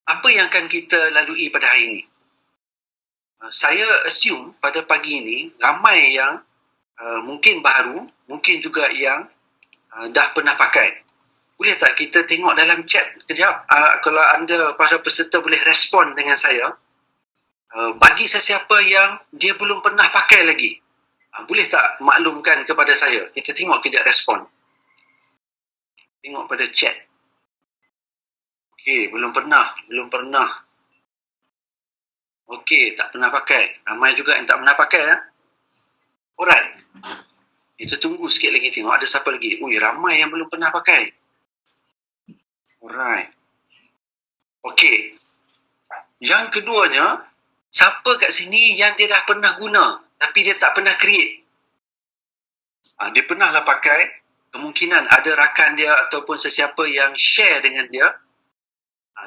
Apa yang akan kita lalui pada hari ini? Saya assume pada pagi ini ramai yang mungkin baru, mungkin juga yang dah pernah pakai. Boleh tak kita tengok dalam chat kejap? Kalau anda para peserta boleh respon dengan saya. Bagi sesiapa yang dia belum pernah pakai lagi, boleh tak maklumkan kepada saya? Kita tengok kejap respon. Tengok pada chat. Okey, belum pernah. Okey, tak pernah pakai. Ramai juga yang tak pernah pakai. Alright. Kita tunggu sikit lagi tengok ada siapa lagi. Ui, ramai yang belum pernah pakai. Alright. Okey. Yang keduanya, siapa kat sini yang dia dah pernah guna tapi dia tak pernah create? Dia pernah lah pakai. Kemungkinan ada rakan dia ataupun sesiapa yang share dengan dia.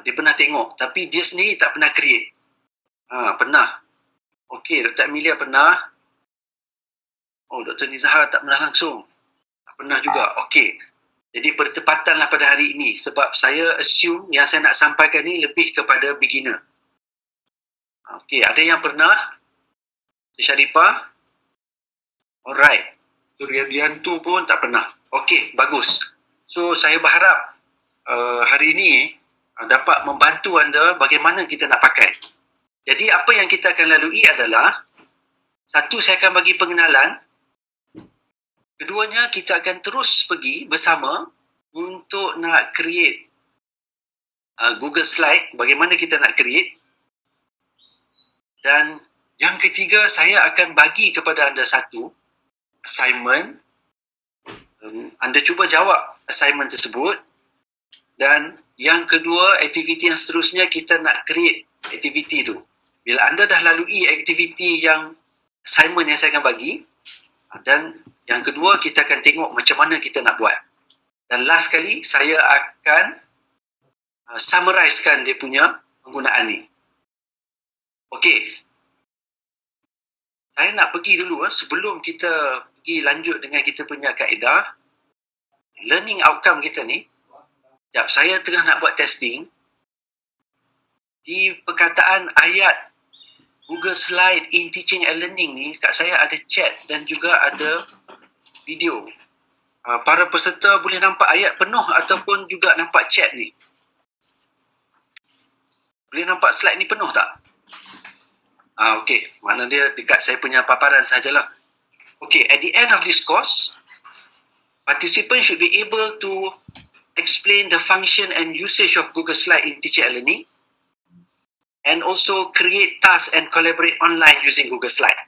Dia pernah tengok tapi dia sendiri tak pernah create. Pernah. Okey, Dr. Amelia pernah. Dr. Nizahar tak pernah langsung. Tak pernah juga. Okey. Jadi bertepatanlah pada hari ini sebab saya assume yang saya nak sampaikan ni lebih kepada beginner. Okey, ada yang pernah? Syarifah? Alright. Suryandiantu pun tak pernah. Okey, bagus. So, saya berharap hari ini dapat membantu anda bagaimana kita nak pakai. Jadi, apa yang kita akan lalui adalah, satu, saya akan bagi pengenalan. Keduanya, kita akan terus pergi bersama untuk nak create Google Slide, bagaimana kita nak create. Dan yang ketiga, saya akan bagi kepada anda satu assignment. Anda cuba jawab assignment tersebut. Dan yang kedua, aktiviti yang seterusnya, kita nak create aktiviti tu. Bila anda dah lalui aktiviti yang assignment yang saya akan bagi, dan yang kedua, kita akan tengok macam mana kita nak buat. Dan last kali, saya akan summarizekan dia punya penggunaan ni. Okey. Saya nak pergi dulu sebelum kita pergi lanjut dengan kita punya kaedah. Learning outcome kita ni. Sekejap, saya tengah nak buat testing. Di perkataan ayat Google Slide in Teaching and Learning ni, kat saya ada chat dan juga ada video. Para peserta boleh nampak ayat penuh ataupun juga nampak chat ni. Boleh nampak slide ni penuh tak? Okey, mana dia dekat saya punya paparan sahajalah. Okey, at the end of this course, participants should be able to explain the function and usage of Google Slide in Teaching and Learning, and also create tasks and collaborate online using Google Slide.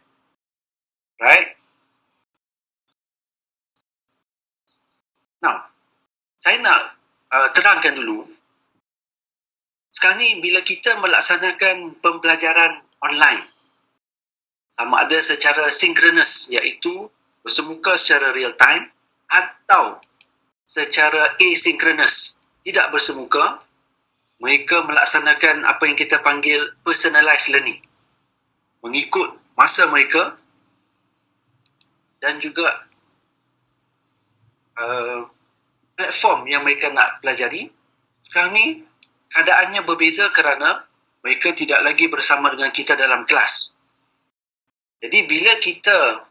Right? Now, saya nak terangkan dulu. Sekarang ni bila kita melaksanakan pembelajaran online, sama ada secara synchronous, iaitu bersemuka secara real time, atau secara asynchronous, tidak bersemuka, mereka melaksanakan apa yang kita panggil personalized learning. Mengikut masa mereka dan juga platform yang mereka nak pelajari. Sekarang ni keadaannya berbeza kerana mereka tidak lagi bersama dengan kita dalam kelas. Jadi bila kita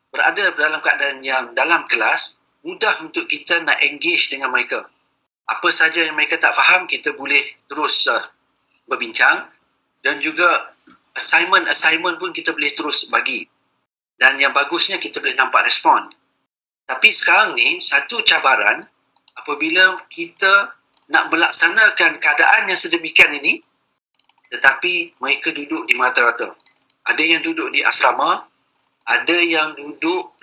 berada dalam keadaan yang dalam kelas, mudah untuk kita nak engage dengan mereka. Apa saja yang mereka tak faham, kita boleh terus berbincang. Dan juga assignment pun kita boleh terus bagi. Dan yang bagusnya kita boleh nampak respon. Tapi sekarang ni, satu cabaran apabila kita nak melaksanakan keadaan yang sedemikian ini, tetapi mereka duduk di rata-rata. Ada yang duduk di asrama, ada yang duduk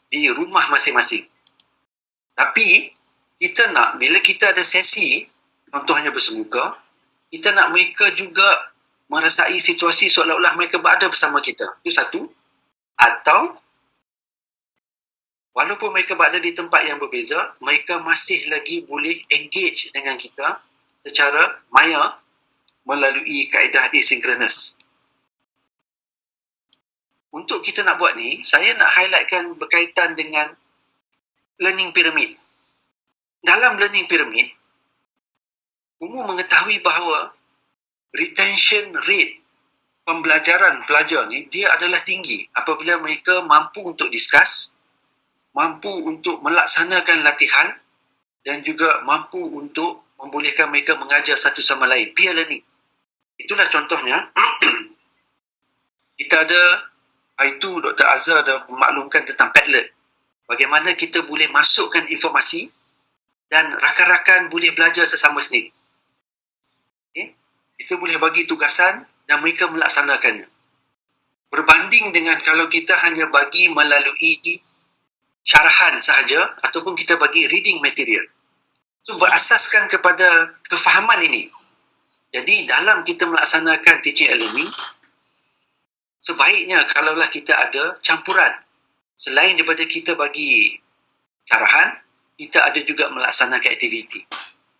di rumah masing-masing. Tapi, kita nak, bila kita ada sesi, contohnya bersemuka, kita nak mereka juga merasai situasi seolah-olah mereka berada bersama kita. Itu satu. Atau, walaupun mereka berada di tempat yang berbeza, mereka masih lagi boleh engage dengan kita secara maya melalui kaedah asynchronous. Untuk kita nak buat ni, saya nak highlightkan berkaitan dengan learning pyramid. Dalam learning pyramid, umum mengetahui bahawa retention rate pembelajaran pelajar ni dia adalah tinggi apabila mereka mampu untuk discuss, mampu untuk melaksanakan latihan dan juga mampu untuk membolehkan mereka mengajar satu sama lain, peer learning. Itulah contohnya. Kita ada, hari itu Dr. Azhar dah memaklumkan tentang Padlet. Bagaimana kita boleh masukkan informasi dan rakan-rakan boleh belajar sesama sendiri. Okay? Kita boleh bagi tugasan dan mereka melaksanakannya. Berbanding dengan kalau kita hanya bagi melalui syarahan sahaja ataupun kita bagi reading material. So, berasaskan kepada kefahaman ini. Jadi, dalam kita melaksanakan teaching and learning, sebaiknya kalaulah kita ada campuran. Selain daripada kita bagi syarahan, kita ada juga melaksanakan aktiviti.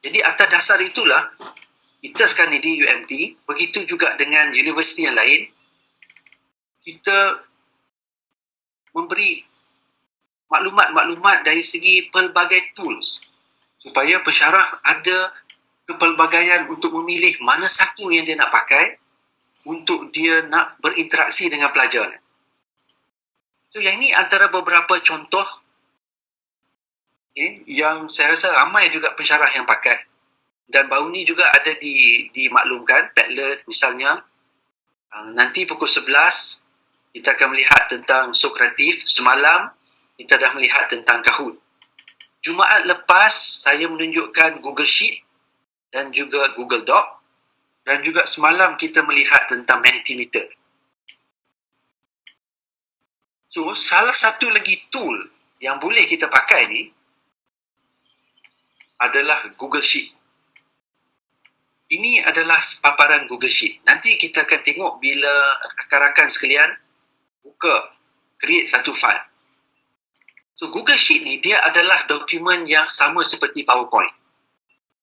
Jadi atas dasar itulah, kita sekarang ni di UMT, begitu juga dengan universiti yang lain, kita memberi maklumat-maklumat dari segi pelbagai tools supaya pensyarah ada kepelbagaian untuk memilih mana satu yang dia nak pakai untuk dia nak berinteraksi dengan pelajar. So, yang ini antara beberapa contoh yang saya rasa ramai juga pensyarah yang pakai. Dan baru ni juga ada dimaklumkan, Padlet misalnya. Nanti pukul 11, kita akan melihat tentang Sokratif. Semalam, kita dah melihat tentang Kahoot. Jumaat lepas, saya menunjukkan Google Sheet dan juga Google Doc. Dan juga semalam kita melihat tentang Mentimeter. So, salah satu lagi tool yang boleh kita pakai ni adalah Google Sheet. Ini adalah paparan Google Sheet. Nanti kita akan tengok bila rakan-rakan sekalian buka, create satu file. So, Google Sheet ni dia adalah dokumen yang sama seperti PowerPoint.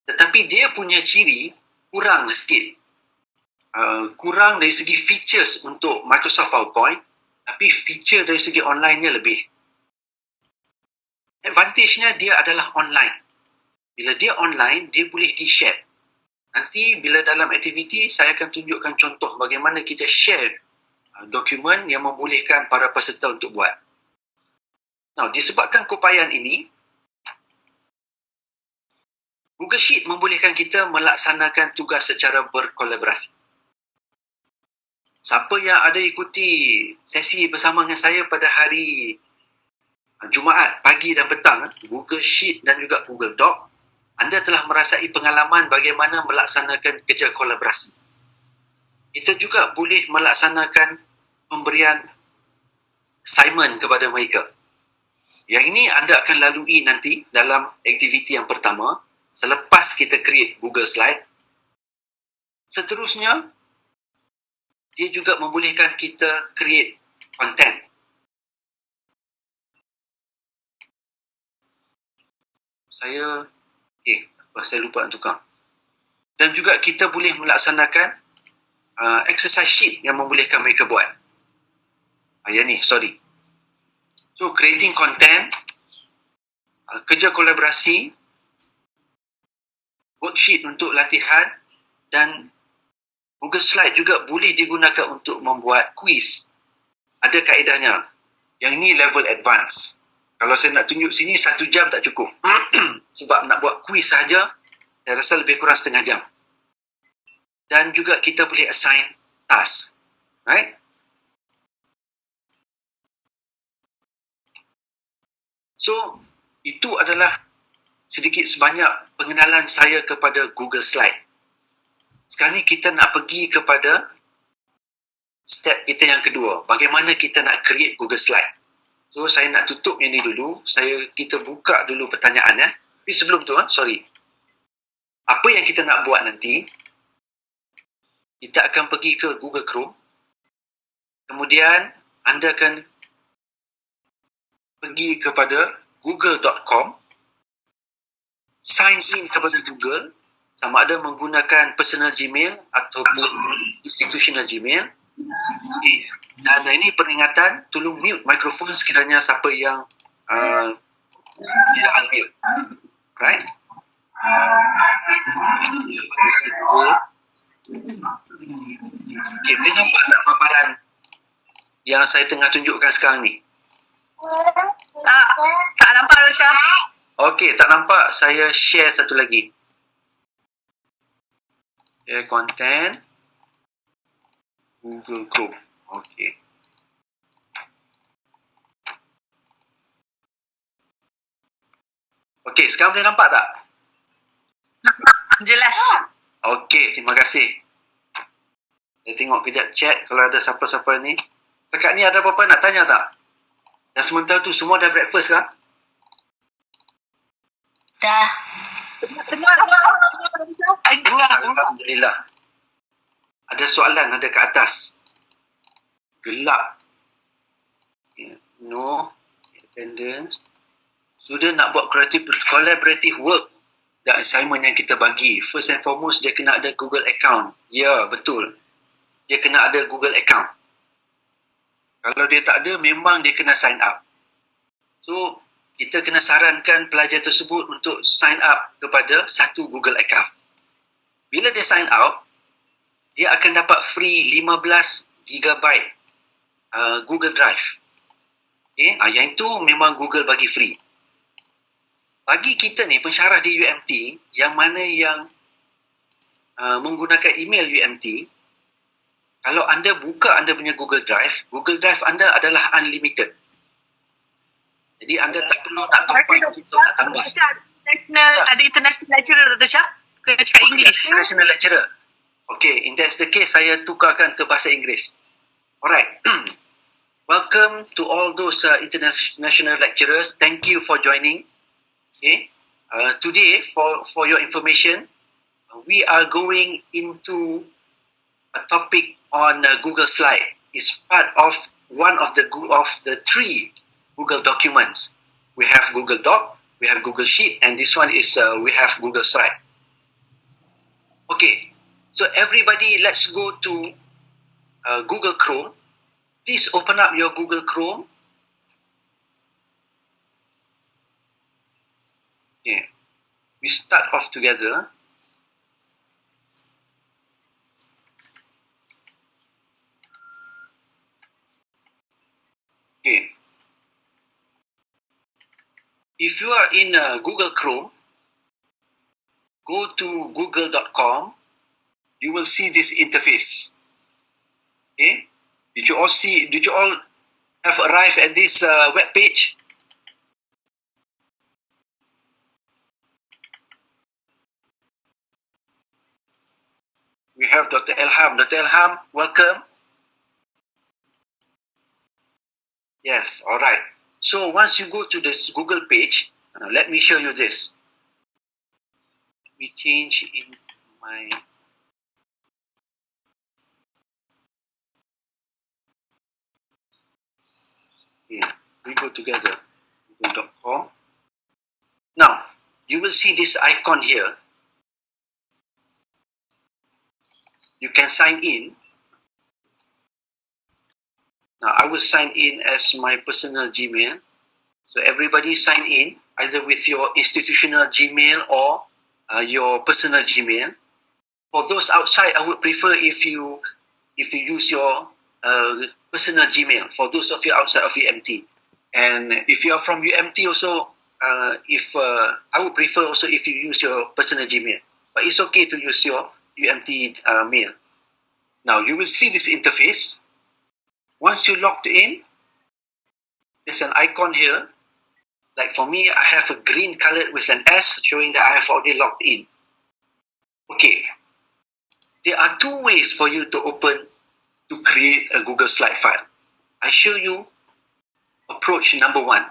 Tetapi dia punya ciri kurang sikit. Kurang dari segi features untuk Microsoft PowerPoint, tapi feature dari segi online-nya lebih. Advantage-nya dia adalah online. Bila dia online, dia boleh di-share. Nanti bila dalam aktiviti, saya akan tunjukkan contoh bagaimana kita share dokumen yang membolehkan para peserta untuk buat. Nah, disebabkan keupayaan ini, Google Sheet membolehkan kita melaksanakan tugas secara berkolaborasi. Siapa yang ada ikuti sesi bersama dengan saya pada hari Jumaat, pagi dan petang, Google Sheet dan juga Google Doc, anda telah merasai pengalaman bagaimana melaksanakan kerja kolaborasi. Kita juga boleh melaksanakan pemberian assignment kepada mereka. Yang ini anda akan lalui nanti dalam aktiviti yang pertama, selepas kita create Google Slide. Seterusnya, dia juga membolehkan kita create content. Saya lupa nak tukar. Dan juga kita boleh melaksanakan exercise sheet yang membolehkan mereka buat. So, creating content, kerja kolaborasi, worksheet untuk latihan, dan Google Slide juga boleh digunakan untuk membuat quiz. Ada kaedahnya. Yang ini level advance. Kalau saya nak tunjuk sini, 1 jam tak cukup. Sebab nak buat quiz saja, saya rasa lebih kurang setengah jam. Dan juga kita boleh assign task. Right? So, itu adalah sedikit sebanyak pengenalan saya kepada Google Slide. Sekarang ni kita nak pergi kepada step kita yang kedua. Bagaimana kita nak create Google Slide. So, saya nak tutup yang ni dulu. Kita buka dulu pertanyaan ya. Tapi sebelum tu, apa yang kita nak buat nanti, kita akan pergi ke Google Chrome. Kemudian, anda akan pergi kepada google.com, sign in kepada Google, sama ada menggunakan personal Gmail ataupun institutional Gmail. Dan ini peringatan, tolong mute mikrofon sekiranya siapa yang tidak unmute. Right? Okay, boleh nampak tak paparan yang saya tengah tunjukkan sekarang ni? Tak nampak Rosha. Okey, tak nampak. Saya share satu lagi. Share content. Google Chrome. Okey. Okey, sekarang boleh nampak tak? Jelas. Okey, terima kasih. Saya tengok kejap chat kalau ada siapa-siapa ni. Sekarang ni ada apa-apa nak tanya tak? Dan sementara tu semua dah breakfast kan? Dah. Alhamdulillah. Ada soalan ada kat atas. Gelap. No. Attendance. Student nak buat collaborative work dan assignment yang kita bagi. First and foremost, dia kena ada Google account. Ya, betul. Dia kena ada Google account. Kalau dia tak ada, memang dia kena sign up. So, kita kena sarankan pelajar tersebut untuk sign up kepada satu Google account. Bila dia sign up, dia akan dapat free 15 GB Google Drive. Okay? Yang itu memang Google bagi free. Bagi kita ni, pensyarah di UMT, yang mana yang menggunakan email UMT, kalau anda buka anda punya Google Drive anda adalah unlimited. Jadi anda tak perlu nak top up untuk nak tambah. Ada international lecturer Dr. Syah? Kena cakap English. International lecturer. Okay, in that's the case, saya tukarkan ke bahasa Inggeris. Alright. Welcome to all those international lecturers. Thank you for joining. Okay. Today, for your information, we are going into a topic on Google Slide. It's part of one of the three Google documents. We have Google Doc, we have Google Sheet, and this one is we have Google Slide. Okay, so everybody, let's go to Google Chrome. Please open up your Google Chrome. Okay. We start off together. Okay. If you are in Google Chrome, go to google.com. You will see this interface. Okay. Did you all have arrived at this web page? We have Dr. Elham. Dr. Elham, welcome. Yes, all right. So once you go to this Google page, let me show you this. Let me change in my... Yeah, we go together. Google.com. Now, you will see this icon here. You can sign in. Now, I will sign in as my personal Gmail. So, everybody sign in either with your institutional Gmail or your personal Gmail. For those outside, I would prefer if you use your personal Gmail. For those of you outside of UMT, and if you are from UMT also, I would prefer also if you use your personal Gmail. But it's okay to use your UMT mail. Now you will see this interface. Once you logged in, there's an icon here. Like for me, I have a green colored with an S showing that I have already logged in. Okay. There are two ways for you to create a Google Slide file. I show you approach number one.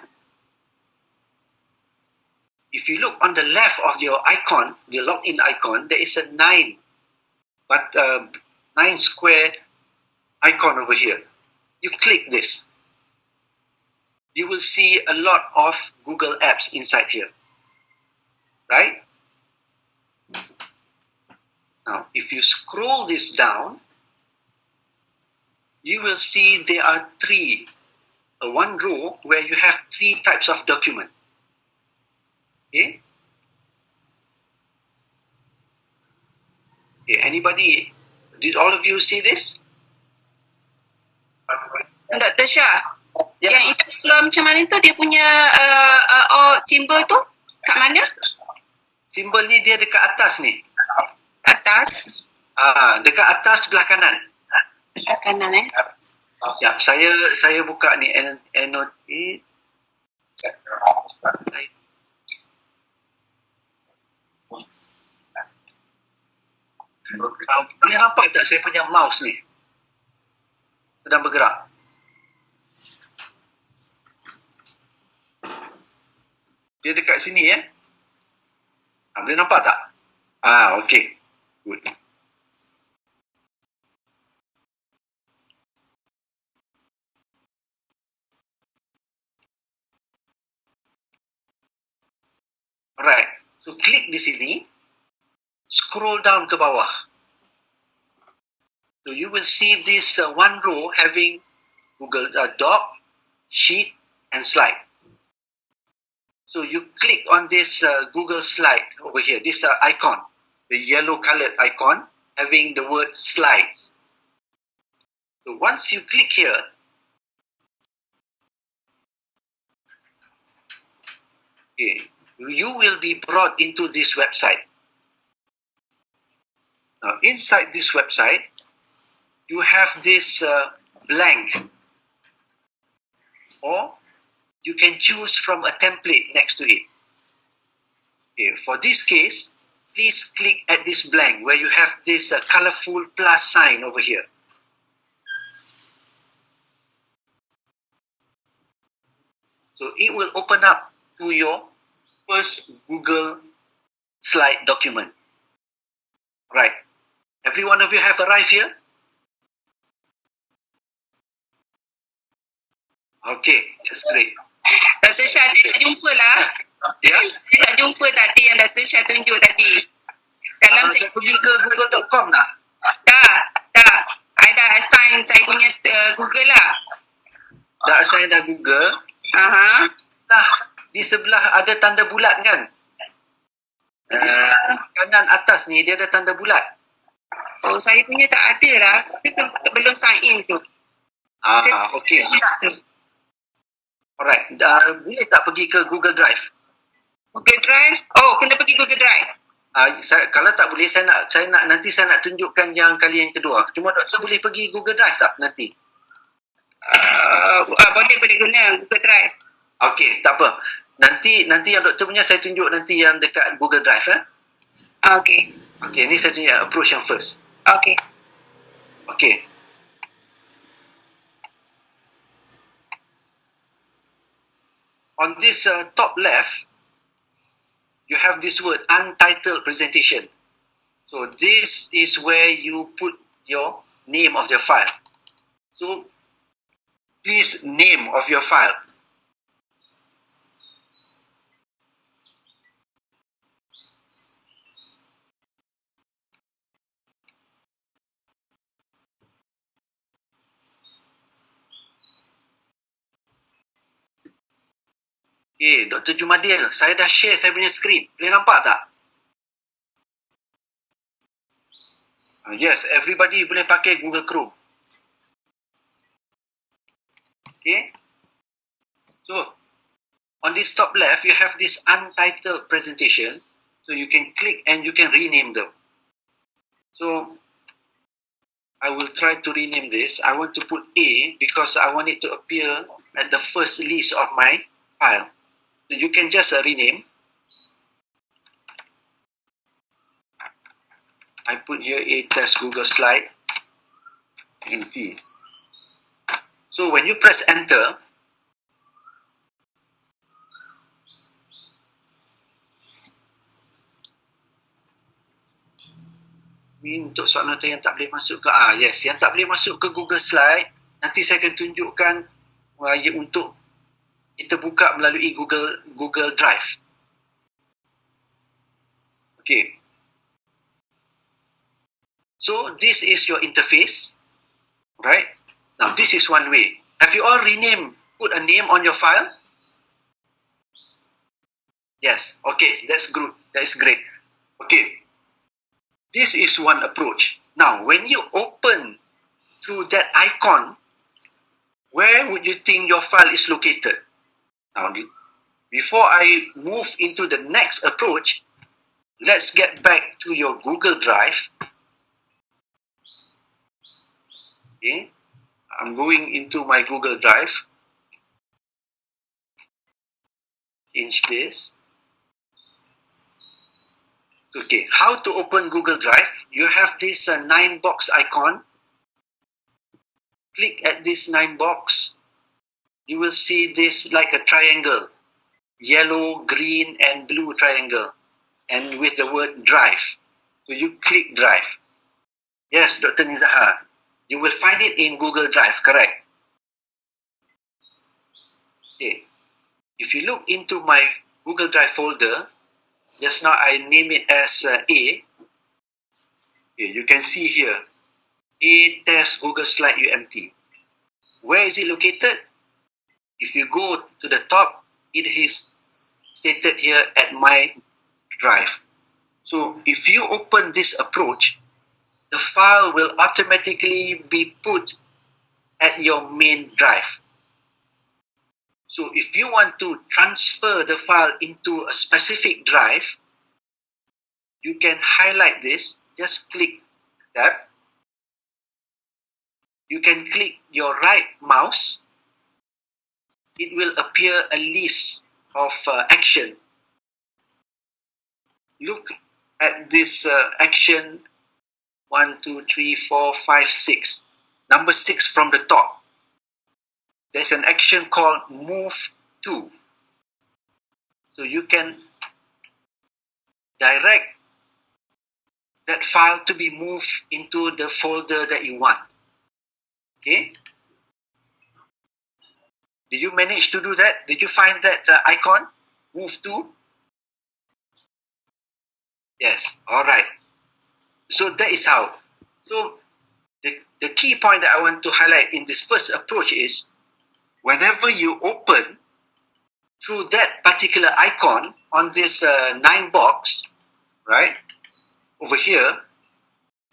If you look on the left of your icon, your login icon, there is a 9 square icon over here. You click this. You will see a lot of Google apps inside here. Right? Now, if you scroll this down, you will see there are one row where you have 3 types of document. Okay? Okay, anybody, did all of you see this? Dr. Syah. Ya. Yang itu keluar macam mana tu? Dia punya simbol tu kat mana? Simbol ni dia dekat atas ni. Atas. Dekat atas sebelah kanan. Atas kanan Ya, saya buka ni annotate. Boleh nampak tak saya punya mouse ni sedang bergerak? Dia dekat sini ya. Boleh nampak tak? Okey. Good. Alright. So klik di sini. Scroll down ke bawah. So you will see this one row having Google Doc, Sheet and Slide. So you click on this Google Slide over here, this icon, the yellow colored icon having the word Slides. So once you click here, you will be brought into this website. Now, inside this website, you have this blank, or you can choose from a template next to it. Okay, for this case, please click at this blank where you have this colorful plus sign over here. So it will open up to your first Google Slide document. Right. Every one of you have arrived here? Okay, that's great. Dr. Syah, saya tak jumpa lah. Ya? Saya tak jumpa tadi yang Dr. Syah tunjuk tadi. Dalam saya Pergi ke google.com tak? dah. I dah assign saya punya Google lah. Dah assign dah Google. Di sebelah ada tanda bulat kan? Kanan atas ni dia ada tanda bulat. Oh, saya punya tak ada lah. Kita belum sign in tu. Okay. Alright. Boleh tak pergi ke Google Drive? Google Drive? Oh, kena pergi Google Drive. Kalau tak boleh, nanti saya nak tunjukkan yang kali yang kedua. Cuma doktor boleh pergi Google Drive tak nanti? Boleh guna Google Drive. Okay, tak apa. Nanti yang doktor punya saya tunjuk nanti yang dekat Google Drive. Okay. Okay, ni saya tunjuk approach yang first. Okay. Okay. On this top left, you have this word untitled presentation. So this is where you put your name of your file. So please name of your file. Okay, Dr. Jumadil, saya dah share saya punya screen. Boleh nampak tak? Yes, everybody boleh pakai Google Chrome. Okay. So, on this top left, you have this untitled presentation. So, you can click and you can rename them. So, I will try to rename this. I want to put A because I want it to appear as the first list of my file. So you can just rename. I put here A test Google Slide and T. So when you press enter, ini untuk soalan yang tak boleh masuk ke yes, yang tak boleh masuk ke Google Slide, nanti saya akan tunjukkan untuk kita buka melalui Google Drive. Okay. So this is your interface, right? Now this is one way. Have you all put a name on your file? Yes. Okay, that's good. That is great. Okay. This is one approach. Now, when you open through that icon, where would you think your file is located? Now, before I move into the next approach, let's get back to your Google Drive. Okay, I'm going into my Google Drive. Change this. Okay, how to open Google Drive? You have this 9 box icon. Click at this 9 box. You will see this like a triangle. Yellow, green, and blue triangle. And with the word Drive. So you click Drive. Yes, Dr. Nizahar. You will find it in Google Drive, correct? Okay. If you look into my Google Drive folder, just now I name it as A. Okay, you can see here, A test Google Slide UMT. Where is it located? If you go to the top, it is stated here at my drive. So if you open this approach, the file will automatically be put at your main drive. So if you want to transfer the file into a specific drive, you can highlight this, just click that. You can click your right mouse. It will appear a list of action. Look at this action 1, 2, 3, 4, 5, 6. Number 6 from the top. There's an action called Move To. So you can direct that file to be moved into the folder that you want. Okay? Did you manage to do that? Did you find that icon? Move To? Yes. All right. So that is how. So the key point that I want to highlight in this first approach is whenever you open through that particular icon on this 9 box, right, over here,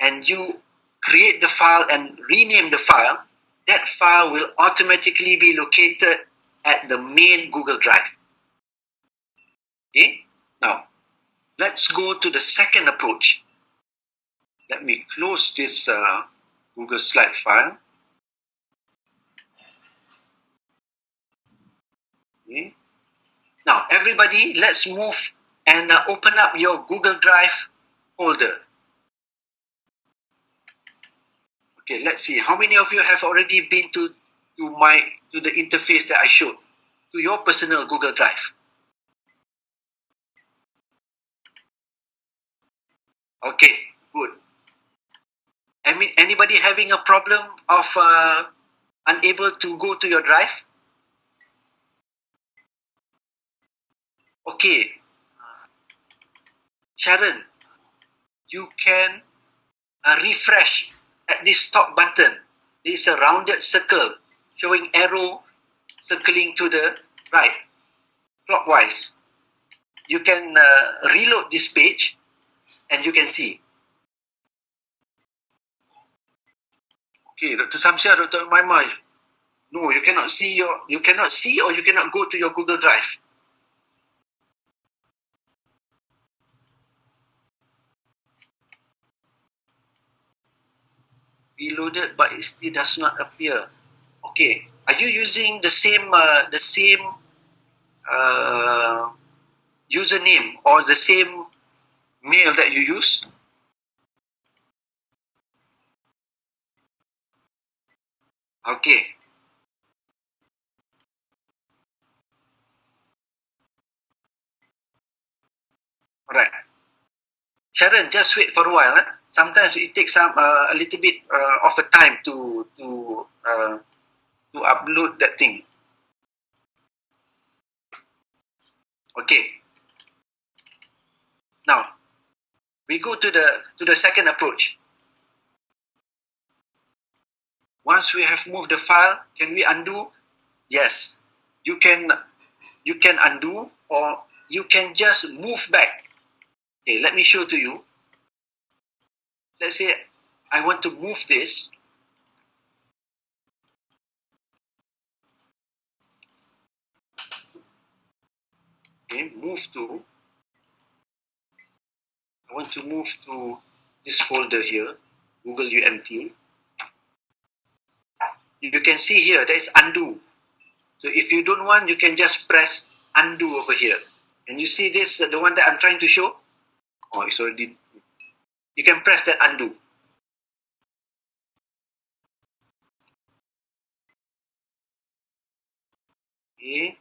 and you create the file and rename the file, that file will automatically be located at the main Google Drive. Okay? Now, let's go to the second approach. Let me close this Google Slide file. Okay. Now, everybody, let's move and open up your Google Drive folder. Okay, let's see. How many of you have already been to the interface that I showed, to your personal Google Drive? Okay, good. Anybody having a problem of unable to go to your drive? Okay. Sharon, you can refresh at this top button. There is a rounded circle showing arrow circling to the right, clockwise. You can reload this page and you can see. Okay, Dr. Samsia, Dr. Maimai. No, you cannot see or you cannot go to your Google Drive. Reloaded, but it does not appear. Okay, are you using the same username or the same mail that you use? Okay. Alright. Sharon, just wait for a while. Sometimes it takes a little bit of a time to upload that thing. Okay. Now we go to the second approach. Once we have moved the file, can we undo? Yes. You can undo, or you can just move back. Okay, let me show to you. Let's say I want to move this. Okay, I want to move to this folder here, Google UMT. You can see here, there is undo. So if you don't want, you can just press undo over here. And you see this, the one that I'm trying to show? Oh, it's already, you can press that undo. Okay.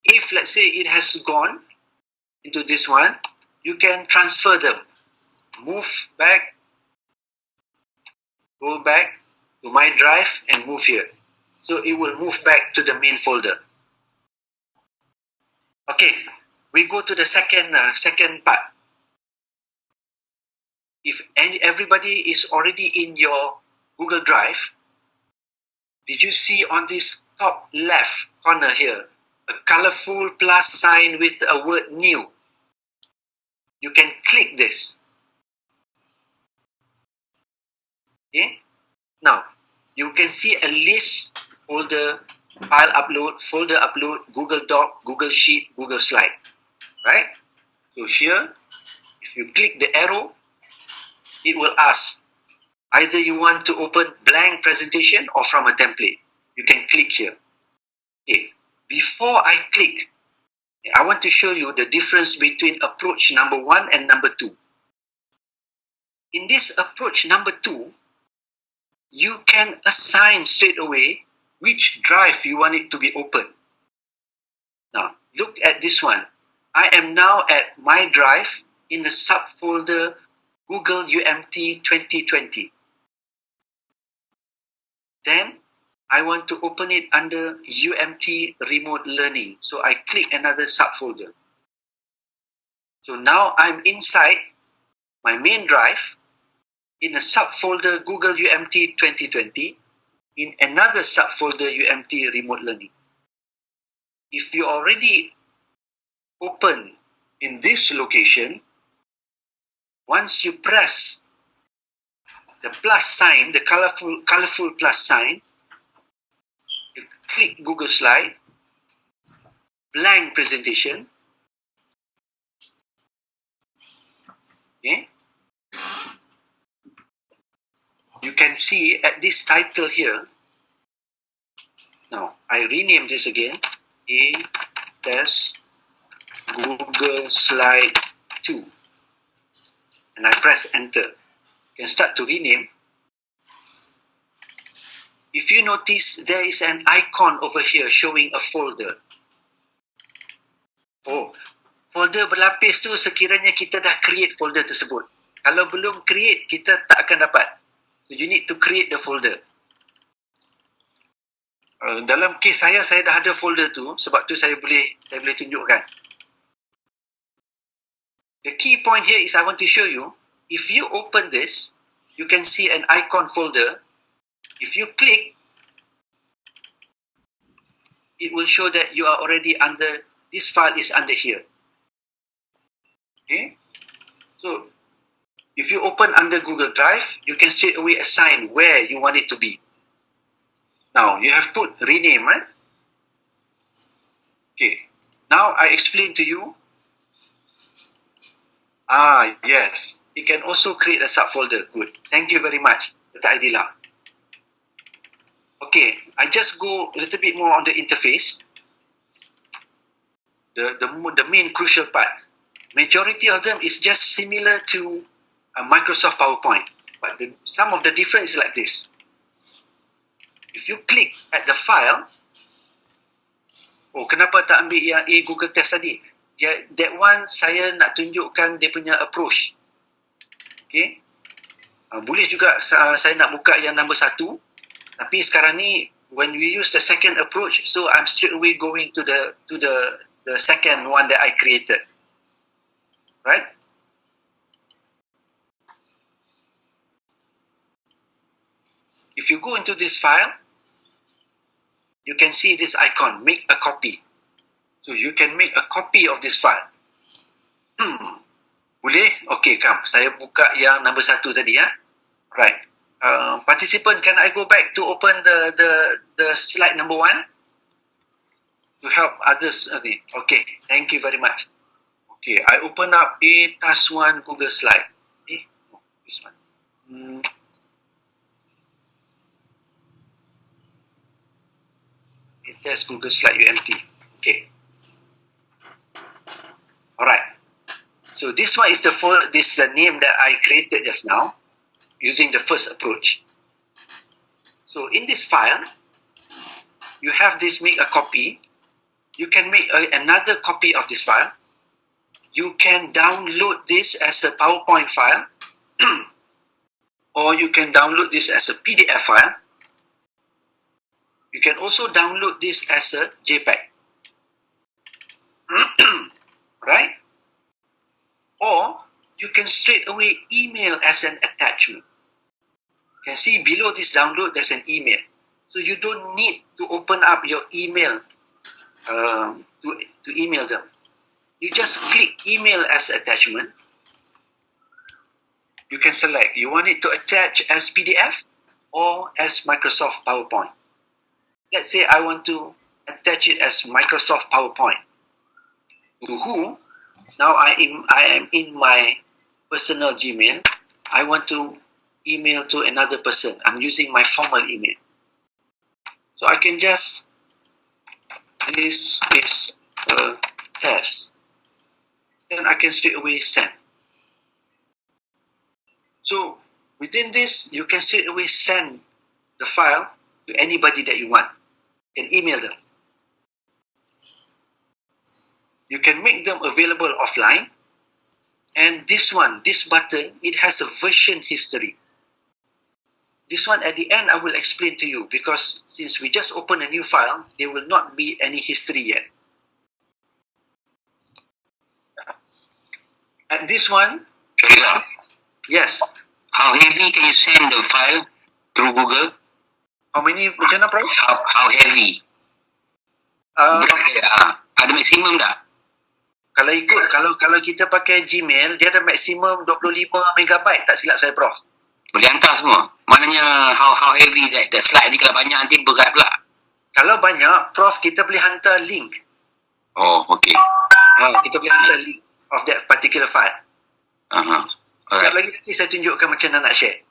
If, let's say, it has gone into this one, you can transfer them. Move back, go back to my drive and move here. So it will move back to the main folder. Okay, we go to the second part. If everybody is already in your Google Drive, did you see on this top left corner here, a colorful plus sign with a word new? You can click this. Okay? Now, you can see a list, folder, file upload, folder upload, Google Doc, Google Sheet, Google Slide. Right? So here, if you click the arrow, it will ask either you want to open blank presentation or from a template. You can click here. Okay. Before I click, I want to show you the difference between approach number 1 and number 2. In this approach number 2, you can assign straight away which drive you want it to be open. Now, look at this one. I am now at my drive in the subfolder Google UMT 2020. Then, I want to open it under UMT Remote Learning. So, I click another subfolder. So, now I'm inside my main drive in a subfolder Google UMT 2020 in another subfolder UMT Remote Learning. If you already open in this location, once you press the plus sign, the colorful plus sign, you click Google Slide, blank presentation. Okay. You can see at this title here. Now, I rename this again. A test Google Slide 2. And I press enter. You can start to rename. If you notice, there is an icon over here showing a folder. Oh, folder berlapis tu sekiranya kita dah create folder tersebut. Kalau belum create, kita tak akan dapat. So you need to create the folder. Dalam kes saya dah ada folder tu, sebab tu saya boleh tunjukkan. The key point here is I want to show you, if you open this, you can see an icon folder. If you click, it will show that you are already under, this file is under here. Okay? So, if you open under Google Drive, you can straight away assign where you want it to be. Now, you have put rename, right? Okay. Now, I explain to you. Yes. You can also create a subfolder. Good. Thank you very much, Dr. Aidillah. Okay. I just go a little bit more on the interface. The main crucial part. Majority of them is just similar to Microsoft PowerPoint. But some of the difference is like this. If you click at the file, kenapa tak ambil yang Google Test tadi? That one saya nak tunjukkan dia punya approach. Okay. Boleh juga saya nak buka yang number 1. Tapi sekarang ni, when we use the second approach, so I'm straight away going to the second one that I created. Right? If you go into this file, you can see this icon, make a copy. So you can make a copy of this file. Boleh? Okay, come. Saya buka yang number 1 tadi ya. Right. Participant, can I go back to open the slide number 1 to help others? Okay, thank you very much. Okay, I open up a task 1 Google slide. No, this one. It test Google slide UMT. Okay. Alright. So this one is the name that I created just now using the first approach. So in this file, you have this, make a copy. You can make another copy of this file. You can download this as a PowerPoint file or you can download this as a PDF file. You can also download this as a JPEG. Right? Or you can straight away email as an attachment. You can see below this download, there's an email. So you don't need to open up your email to email them. You just click email as attachment. You can select, you want it to attach as PDF or as Microsoft PowerPoint. Let's say I want to attach it as Microsoft PowerPoint. To who? Now I am in my personal Gmail. I want to email to another person. I'm using my formal email. So I can just, this is a test. Then I can straight away send. So within this, you can straight away send the file to anybody that you want. You can email them. You can make them available offline. And this one, this button, it has a version history. This one at the end, I will explain to you because since we just opened a new file, there will not be any history yet. And this one, yes. How heavy can you send the file through Google? How many, macam mana, Prof? How heavy? Ada maksimum tak? Kalau ikut, kalau kita pakai Gmail, dia ada maksimum 25 megabyte, tak silap saya, Prof. Boleh hantar semua? Maknanya how heavy that slide ni, kalau banyak nanti berat pula. Kalau banyak, Prof, kita boleh hantar link. Oh, okay. Kita boleh hantar link of that particular file. Sekejap lagi nanti saya tunjukkan macam mana nak share.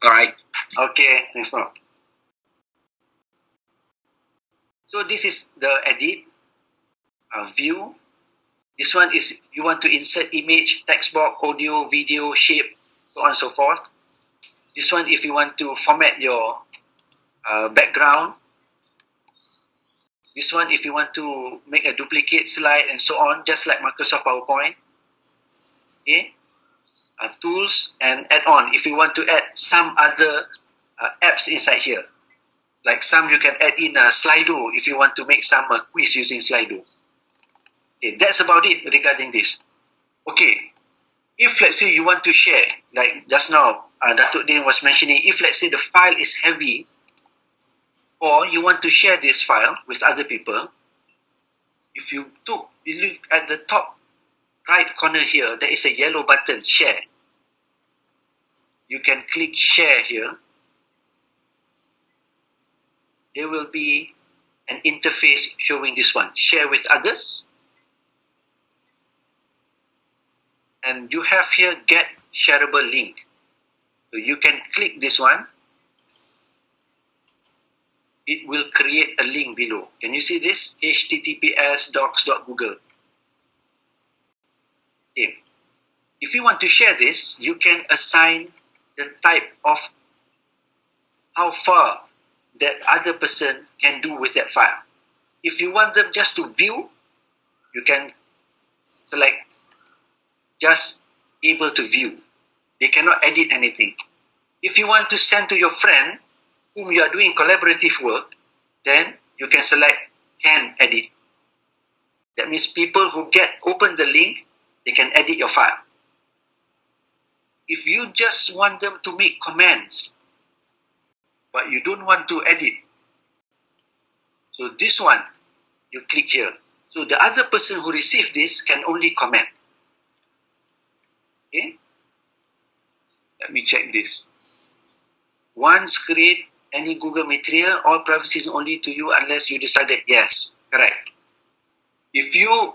Alright. Okay, thanks, Prof. So this is the edit, view. This one is you want to insert image, text box, audio, video, shape, so on and so forth. This one if you want to format your background. This one if you want to make a duplicate slide and so on, just like Microsoft PowerPoint. Okay. Tools and add-on if you want to add some other apps inside here. Like some you can add in a Slido if you want to make some quiz using Slido. Okay, that's about it regarding this. Okay, if let's say you want to share, like just now, Datuk Din was mentioning, if let's say the file is heavy, or you want to share this file with other people, if you look at the top right corner here, there is a yellow button, share. You can click share here. There will be an interface showing this one, share with others. And you have here get shareable link. So you can click this one. It will create a link below. Can you see this? https://docs.google. Okay. If you want to share this, you can assign the type of how far that other person can do with that file. If you want them just to view, you can select just able to view. They cannot edit anything. If you want to send to your friend whom you are doing collaborative work, then you can select can edit. That means people who open the link, they can edit your file. If you just want them to make comments, but you don't want to edit, so this one, you click here. So the other person who received this can only comment. Okay? Let me check this. once create any Google material, all privacy is only to you unless you decided yes. Correct. If you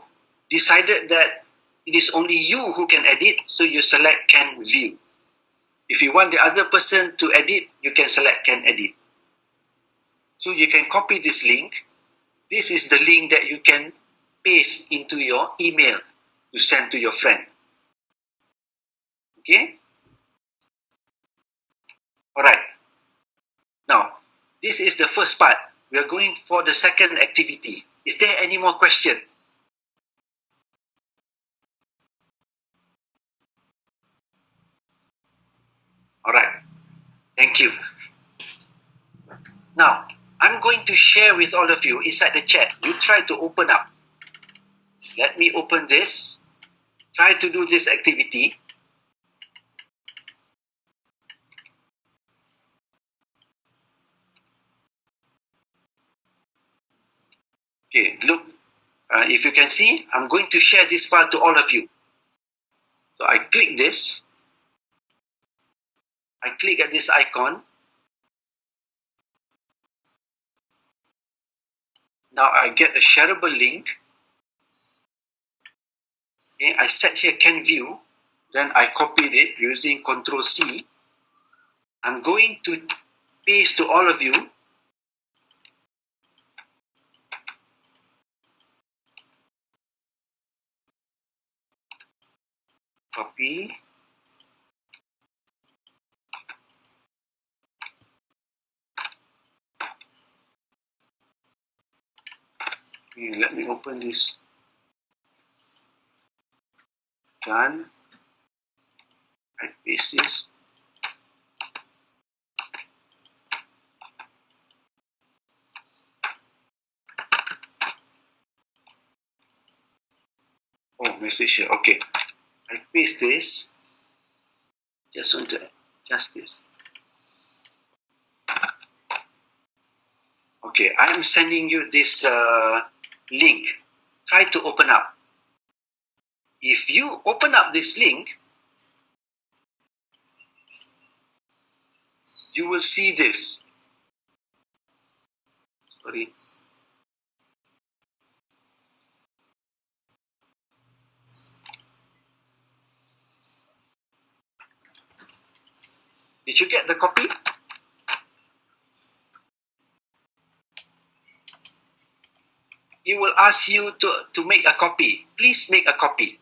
decided that it is only you who can edit, so you select can view. If you want the other person to edit, you can select can edit. So you can copy this link. This is the link that you can paste into your email to send to your friend. Okay? Alright. Now, this is the first part. We are going for the second activity. Is there any more question? Alright. Thank you. Now, I'm going to share with all of you inside the chat. You try to open up. Let me open this. Try to do this activity. Okay, look. If you can see, I'm going to share this file to all of you. So I click this. I click at this icon. Now I get a shareable link. Okay, I set here can view. Then I copied it using Ctrl C. I'm going to paste to all of you. Copy. Okay, let me open this. Done. I paste this. Oh, message here. Okay. I paste this. Just want to adjust this. Okay, I am sending you this link. Try to open up. If you open up this link, you will see this. Sorry. Did you get the copy? It will ask you to make a copy. Please make a copy.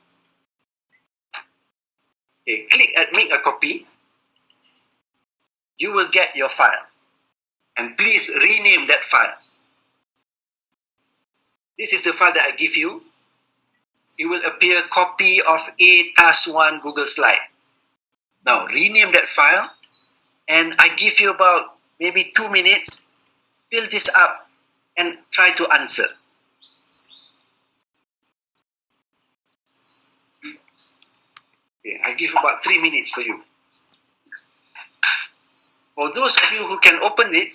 Okay, click at make a copy. You will get your file. And please rename that file. This is the file that I give you. It will appear copy of A task 1 Google Slide. Now rename that file. And I give you about maybe 2 minutes. Fill this up and try to answer. Okay, I give about 3 minutes for you. For those of you who can open it,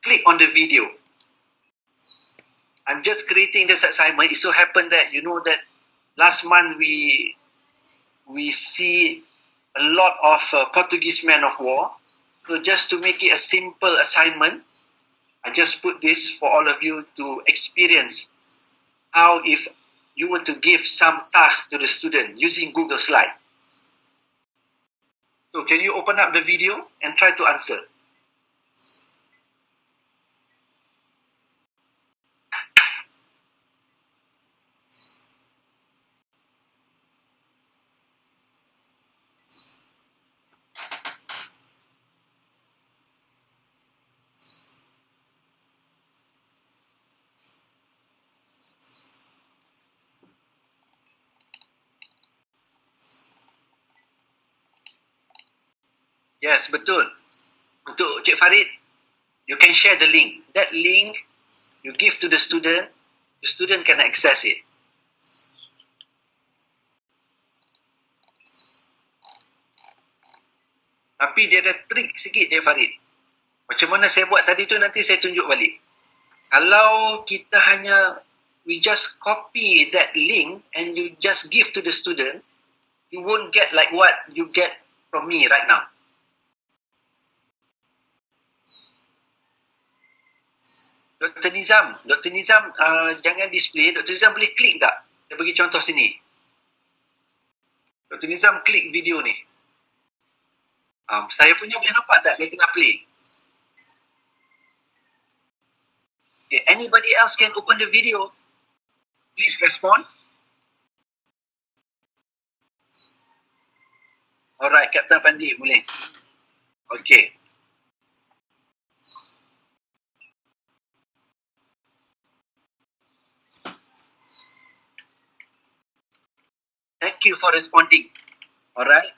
click on the video. I'm just creating this assignment. It so happened that you know that last month we see a lot of Portuguese Men of War. So just to make it a simple assignment, I just put this for all of you to experience how if you were to give some task to the student using Google Slide. So can you open up the video and try to answer? Yes, betul. Untuk Cik Farid, you can share the link. That link you give to the student can access it. Tapi dia ada trik sikit Cik Farid. Macam mana saya buat tadi tu nanti saya tunjuk balik. Kalau kita hanya we just copy that link and you just give to the student, you won't get like what you get from me right now. Dr. Nizam jangan display. Dr. Nizam boleh klik tak? Saya bagi contoh sini. Dr. Nizam klik video ni. Saya punya boleh nampak tak? Dia tengah play. Okay, anybody else can open the video. Please respond. Alright, Captain Fandi boleh. Okay. Thank you for responding. Alright.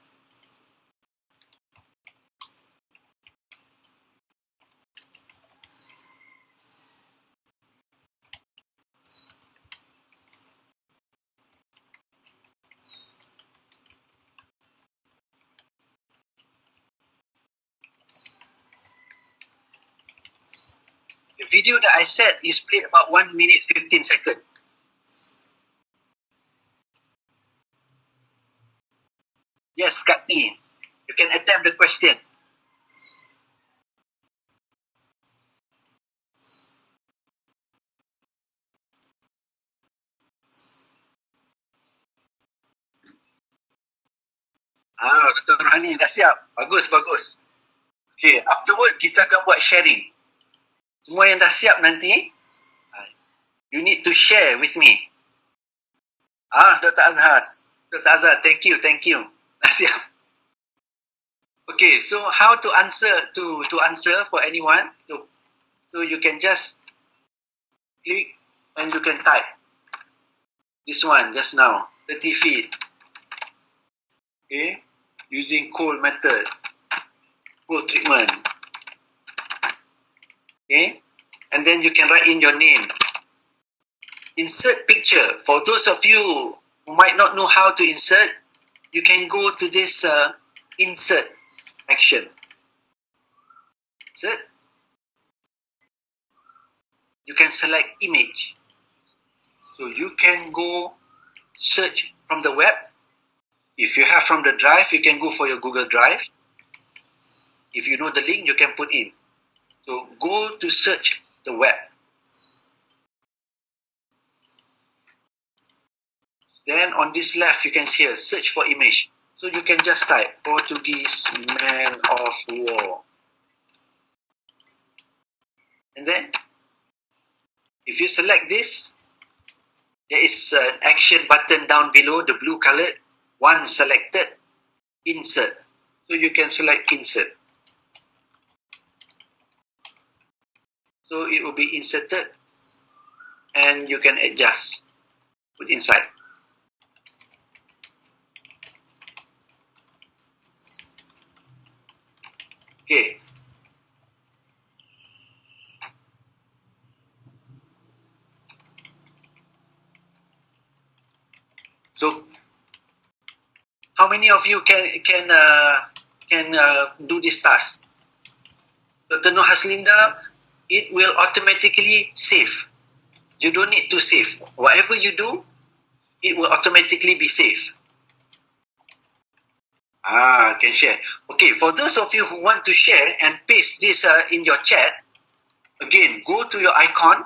The video that I said is played about 1 minute 15 seconds. Yes, Kak T. You can attempt the question. Dr. Rohani dah siap. Bagus, bagus. Okay, afterward kita akan buat sharing. Semua yang dah siap nanti, you need to share with me. Dr. Azhar. Dr. Azhar, thank you. Dah siap. Okay, so how to answer for anyone? So you can just click and you can type. This one just now, 30 feet. Okay, using cold method, cold treatment. Okay, and then you can write in your name. Insert picture. For those of you who might not know how to insert, you can go to this insert action. Insert. You can select image. So you can go search from the web. If you have from the drive, you can go for your Google Drive. If you know the link, you can put in. So go to search the web. Then on this left, you can see here, search for image. So you can just type Portuguese Man of War. And then, if you select this, there is an action button down below, the blue colored. Once selected, insert. So you can select insert. So it will be inserted and you can adjust, put inside. Okay. So how many of you can do this task? Dr. Nur Haslinda, it will automatically save. You don't need to save. Whatever you do, it will automatically be saved. Can share. Okay, for those of you who want to share and paste this in your chat, again, go to your icon,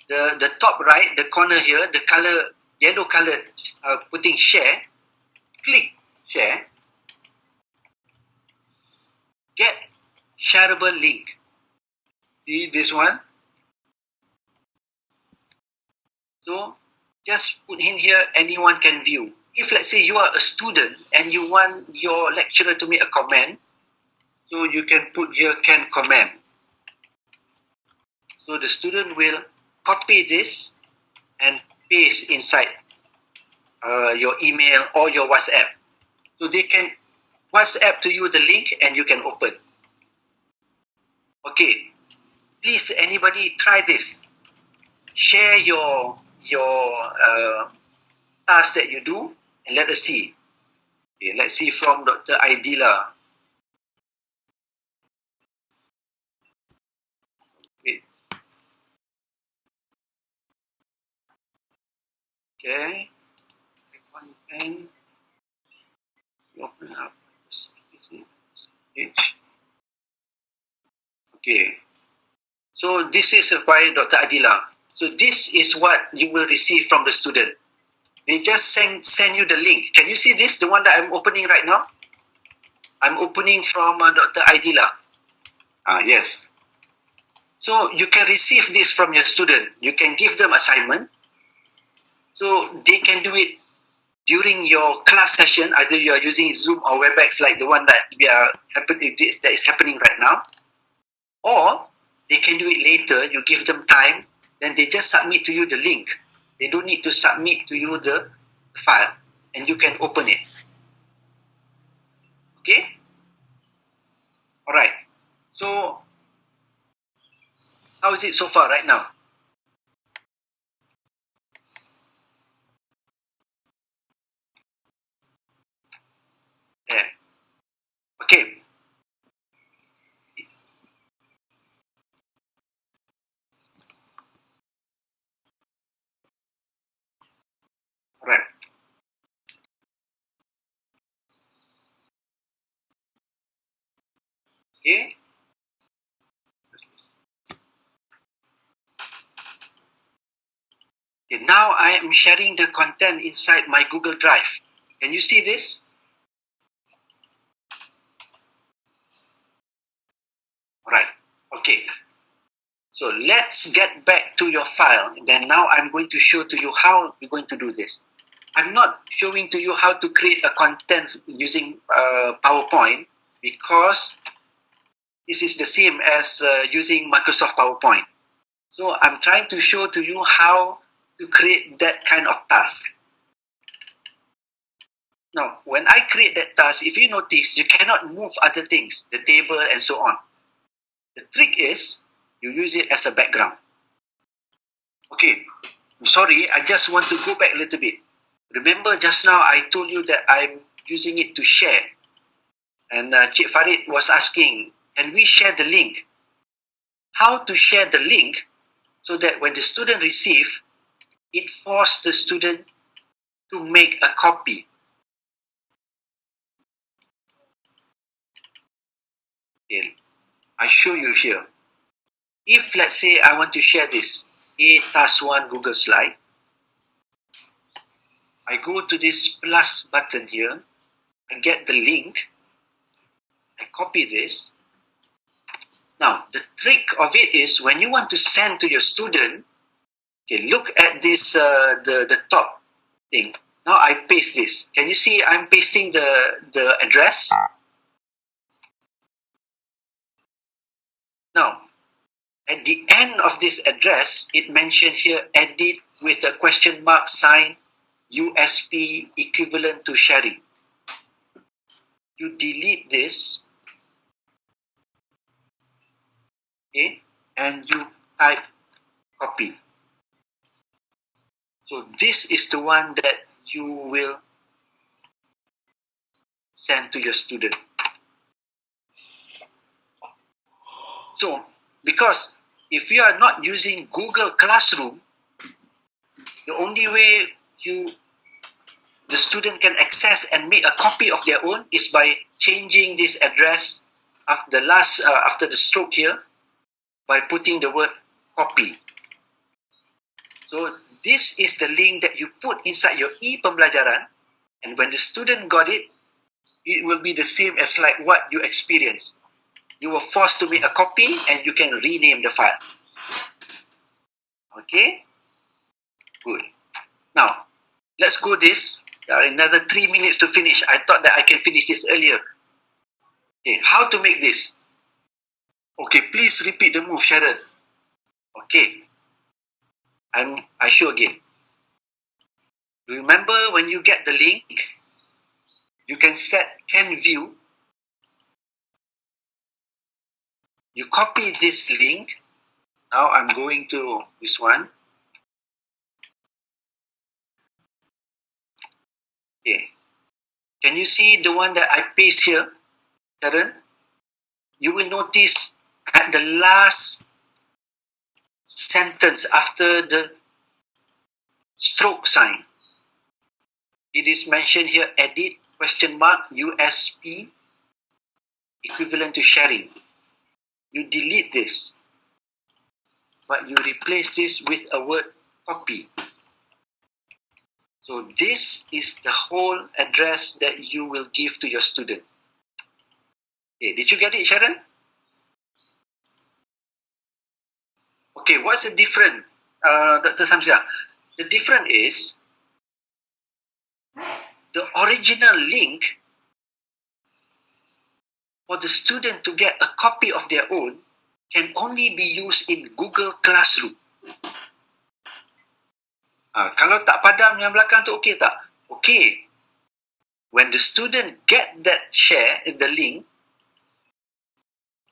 the top right, the corner here, the color, yellow colored, putting share, click share, get shareable link. See this one? So just put in here, anyone can view. If let's say you are a student and you want your lecturer to make a comment, so you can put here can comment. So the student will copy this and paste inside your email or your WhatsApp. So they can WhatsApp to you the link and you can open. Okay, please anybody try this. Share your task that you do and let us see. Okay, let's see from Dr. Aidila. Okay. And open up. Okay. So this is by Dr. Adila. So this is what you will receive from the student. They just send you the link. Can you see this? The one that I'm opening right now? I'm opening from Dr. Adila. Yes. So you can receive this from your student. You can give them assignment. So they can do it during your class session. Either you are using Zoom or WebEx like the one that that is happening right now. Or they can do it later. You give them time. Then they just submit to you the link. They don't need to submit to you the file. And you can open it. Okay? Alright. So, how is it so far right now? Yeah. Okay. Alright. Okay. Okay. Now I am sharing the content inside my Google Drive. Can you see this? Alright. Okay. So let's get back to your file. Then now I'm going to show to you how we're going to do this. I'm not showing to you how to create a content using PowerPoint because this is the same as using Microsoft PowerPoint. So I'm trying to show to you how to create that kind of task. Now, when I create that task, if you notice, you cannot move other things, the table and so on. The trick is you use it as a background. Okay, I'm sorry, I just want to go back a little bit. Remember just now I told you that I'm using it to share. And Cik Farid was asking, can we share the link? How to share the link so that when the student receive, it forces the student to make a copy. Okay. I show you here. If let's say I want to share this A task 1 Google slide, I go to this plus button here, I get the link, I copy this. Now, the trick of it is when you want to send to your student, okay, look at this, the top thing. Now I paste this. Can you see I'm pasting the address? Now, at the end of this address, it mentioned here, edit with a question mark sign, USP equivalent to sharing. You delete this, okay, and you type copy. So this is the one that you will send to your student. So, because if you are not using Google Classroom, the only way the student can access and make a copy of their own is by changing this address after the stroke here by putting the word copy. So this is the link that you put inside your e-pembelajaran, and when the student got it, it will be the same as like what you experienced. You were forced to make a copy and you can rename the file. Okay? Good. Now, let's go this. Another 3 minutes to finish. I thought that I can finish this earlier. Okay, how to make this? Okay, please repeat the move, Sharon. Okay. I show again. Remember when you get the link, you can set can view. You copy this link. Now I'm going to this one. Okay. Can you see the one that I paste here, Sharon? You will notice at the last sentence after the stroke sign, it is mentioned here, edit, question mark, USP, equivalent to sharing. You delete this. but you replace this with a word copy. So this is the whole address that you will give to your student. Okay, did you get it, Sharon? Okay, what's the difference, Dr. Samsia? The difference is the original link for the student to get a copy of their own can only be used in Google Classroom. Kalau tak padam yang belakang tu okey tak? Okey. When the student get that share, the link,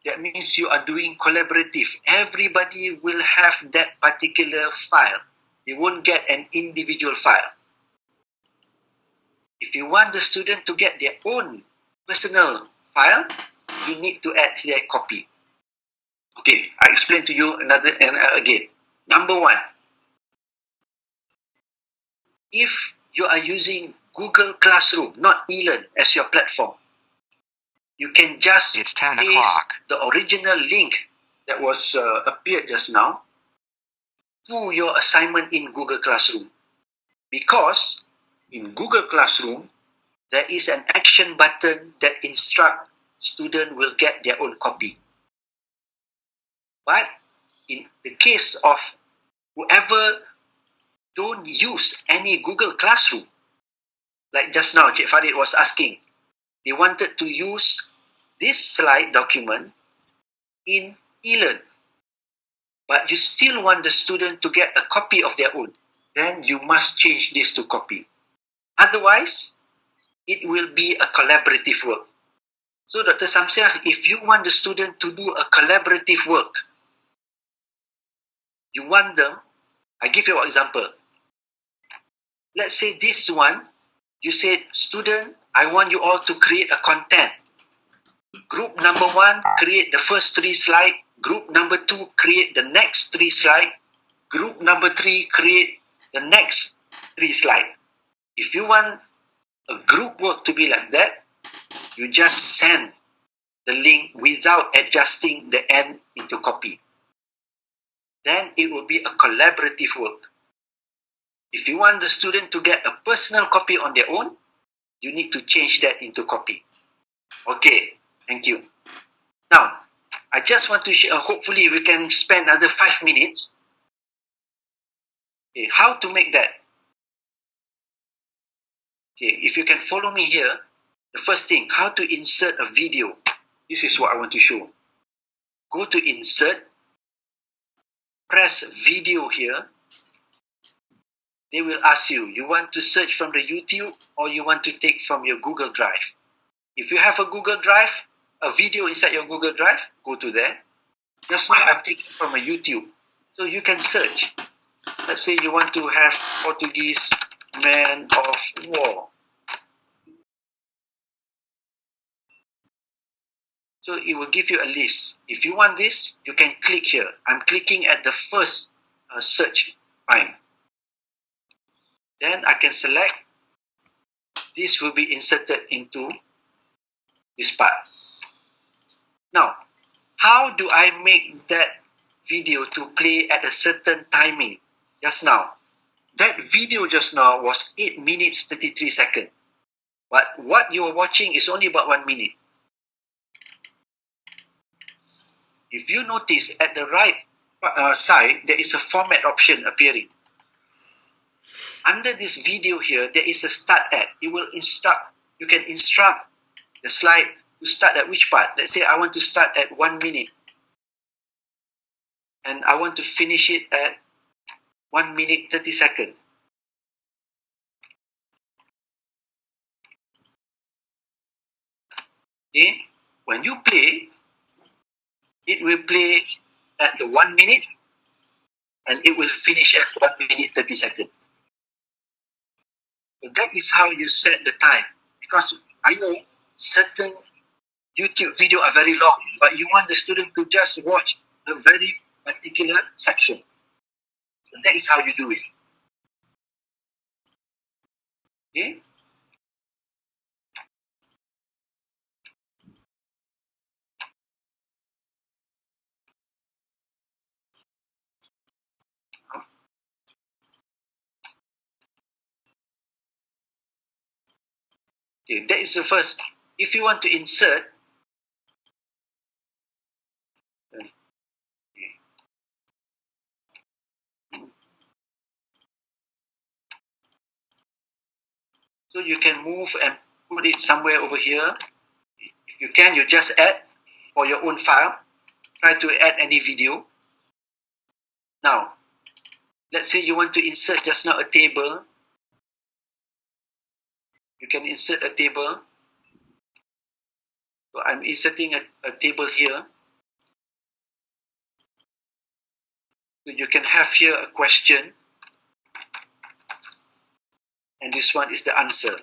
that means you are doing collaborative. Everybody will have that particular file. They won't get an individual file. If you want the student to get their own personal file, you need to add their copy. Okay, I explain to you again. Number one, if you are using Google Classroom, not eLearn, as your platform, you can just It's 10 paste o'clock. the original link that was appeared just now to your assignment in Google Classroom. Because in Google Classroom, there is an action button that instructs student will get their own copy. But in the case of whoever don't use any Google Classroom, like just now, Cik Farid was asking, they wanted to use this slide document in eLearn, but you still want the student to get a copy of their own, then you must change this to copy. Otherwise, it will be a collaborative work. So Dr. Samsiah, if you want the student to do a collaborative work, you want them, I give you an example. Let's say this one, you said, student, I want you all to create a content. Group number 1, create the first 3 slides. Group number 2, create the next 3 slides. Group number 3, create the next 3 slides. If you want a group work to be like that, you just send the link without adjusting the end into copy. Then it will be a collaborative work. If you want the student to get a personal copy on their own, you need to change that into copy. Okay, thank you. Now, I just want to share, hopefully we can spend another 5 minutes. Okay, how to make that? Okay, if you can follow me here, the first thing, how to insert a video. This is what I want to show. Go to insert, press video here. They will ask you, you want to search from the YouTube or you want to take from your Google Drive? If you have a Google Drive, a video inside your Google Drive, go to there. Just now I'm taking from a YouTube. So you can search. Let's say you want to have Portuguese Man of War. So it will give you a list. If you want this, you can click here. I'm clicking at the first search line. Then I can select. This will be inserted into this part. Now, how do I make that video to play at a certain timing? Just now, that video just now was 8 minutes 33 seconds. But what you are watching is only about 1 minute. If you notice at the right side, there is a format option appearing. Under this video here, there is a start at. It will instruct, you can instruct the slide to start at which part. Let's say I want to start at 1 minute. And I want to finish it at 1 minute 30 seconds. Okay, when you play, it will play at the 1 minute and it will finish at 1 minute 30 seconds. So that is how you set the time. Because I know certain YouTube videos are very long, but you want the student to just watch a very particular section. So that is how you do it. Okay? Okay, that is the first. If you want to insert, so you can move and put it somewhere over here. If you can, you just add for your own file. Try to add any video. Now, let's say you want to insert just now a table. You can insert a table. So I'm inserting a table here. So you can have here a question. And this one is the answer.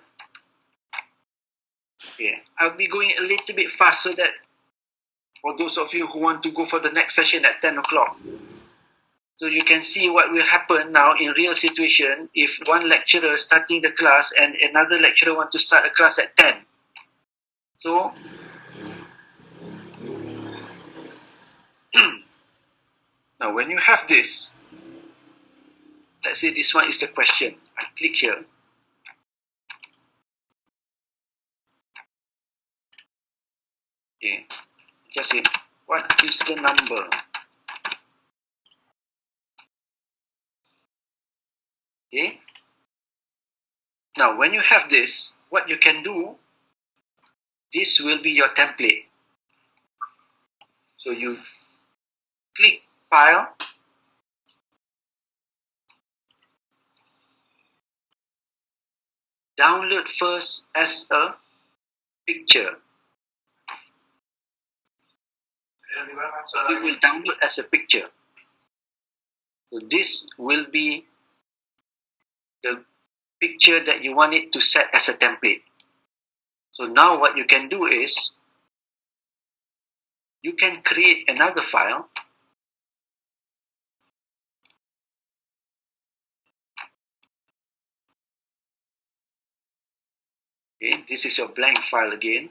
Okay, I'll be going a little bit fast so that for those of you who want to go for the next session at 10 o'clock. So you can see what will happen now in real situation if one lecturer is starting the class and another lecturer want to start a class at 10. So, now when you have this, let's say this one is the question. I click here. Okay, just say, what is the number? Okay. Now, when you have this, what you can do, this will be your template. So you click File, download first as a picture. So it will download as a picture. So this will be the picture that you want it to set as a template. So now what you can do is, you can create another file. Okay, this is your blank file again.